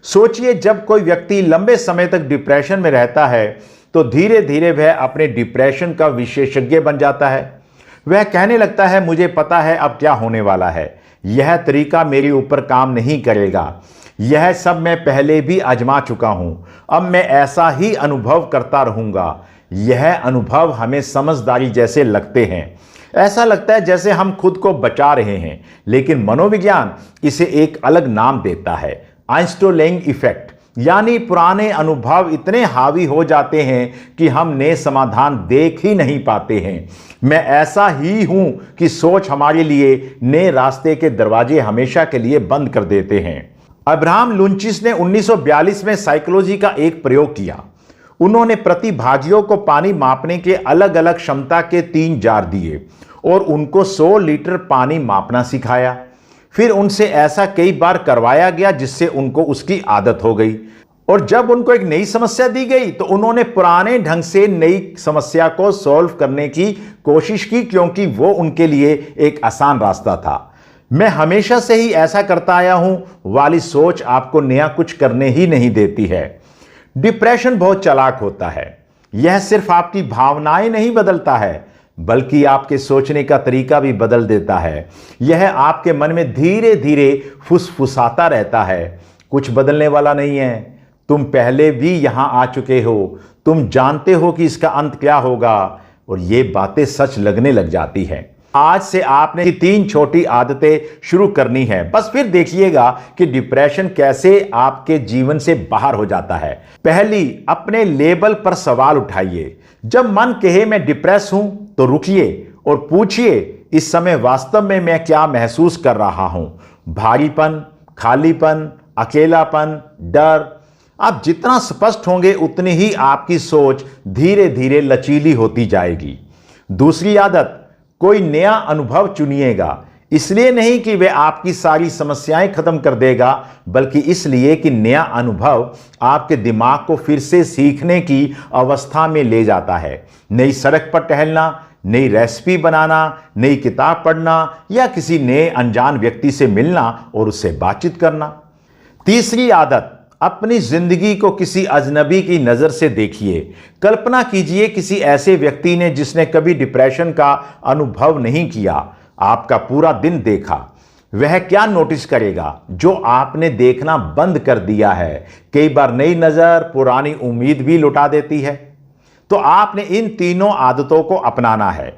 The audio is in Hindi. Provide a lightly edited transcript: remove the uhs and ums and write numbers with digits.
सोचिए, जब कोई व्यक्ति लंबे समय तक डिप्रेशन में रहता है तो धीरे धीरे वह अपने डिप्रेशन का विशेषज्ञ बन जाता है। वह कहने लगता है, मुझे पता है अब क्या होने वाला है, यह तरीका मेरे ऊपर काम नहीं करेगा, यह सब मैं पहले भी आजमा चुका हूं, अब मैं ऐसा ही अनुभव करता रहूंगा। यह अनुभव हमें समझदारी जैसे लगते हैं। ऐसा लगता है जैसे हम खुद को बचा रहे हैं, लेकिन मनोविज्ञान इसे एक अलग नाम देता है, आइंस्टोलेइंग इफेक्ट। यानी पुराने अनुभव इतने हावी हो जाते हैं कि हम नए समाधान देख ही नहीं पाते हैं। मैं ऐसा ही हूं कि सोच हमारे लिए नए रास्ते के दरवाजे हमेशा के लिए बंद कर देते हैं। अब्राहम लुंचिस ने 1942 में साइकोलॉजी का एक प्रयोग किया। उन्होंने प्रतिभागियों को पानी मापने के अलग अलग क्षमता के 3 जार दिए और उनको 100 लीटर पानी मापना सिखाया। फिर उनसे ऐसा कई बार करवाया गया जिससे उनको उसकी आदत हो गई। और जब उनको एक नई समस्या दी गई तो उन्होंने पुराने ढंग से नई समस्या को सॉल्व करने की कोशिश की, क्योंकि वो उनके लिए एक आसान रास्ता था। मैं हमेशा से ही ऐसा करता आया हूं वाली सोच आपको नया कुछ करने ही नहीं देती है। डिप्रेशन बहुत चालाक होता है। यह सिर्फ आपकी भावनाएं नहीं बदलता है, बल्कि आपके सोचने का तरीका भी बदल देता है। यह आपके मन में धीरे धीरे फुसफुसाता रहता है, कुछ बदलने वाला नहीं है, तुम पहले भी यहां आ चुके हो, तुम जानते हो कि इसका अंत क्या होगा, और ये बातें सच लगने लग जाती हैं। आज से आपने 3 छोटी आदतें शुरू करनी है, बस फिर देखिएगा कि डिप्रेशन कैसे आपके जीवन से बाहर हो जाता है। पहली, अपने लेबल पर सवाल उठाइए। जब मन कहे मैं डिप्रेस हूं तो रुकिए और पूछिए, इस समय वास्तव में मैं क्या महसूस कर रहा हूं? भारीपन, खालीपन, अकेलापन, डर। आप जितना स्पष्ट होंगे उतनी ही आपकी सोच धीरे धीरे लचीली होती जाएगी। दूसरी आदत, कोई नया अनुभव चुनिएगा। इसलिए नहीं कि वह आपकी सारी समस्याएं खत्म कर देगा, बल्कि इसलिए कि नया अनुभव आपके दिमाग को फिर से सीखने की अवस्था में ले जाता है। नई सड़क पर टहलना, नई रेसिपी बनाना, नई किताब पढ़ना या किसी नए अनजान व्यक्ति से मिलना और उससे बातचीत करना। तीसरी आदत, अपनी जिंदगी को किसी अजनबी की नजर से देखिए। कल्पना कीजिए किसी ऐसे व्यक्ति ने जिसने कभी डिप्रेशन का अनुभव नहीं किया, आपका पूरा दिन देखा। वह क्या नोटिस करेगा जो आपने देखना बंद कर दिया है? कई बार नई नजर पुरानी उम्मीद भी लुटा देती है। तो आपने इन तीनों आदतों को अपनाना है।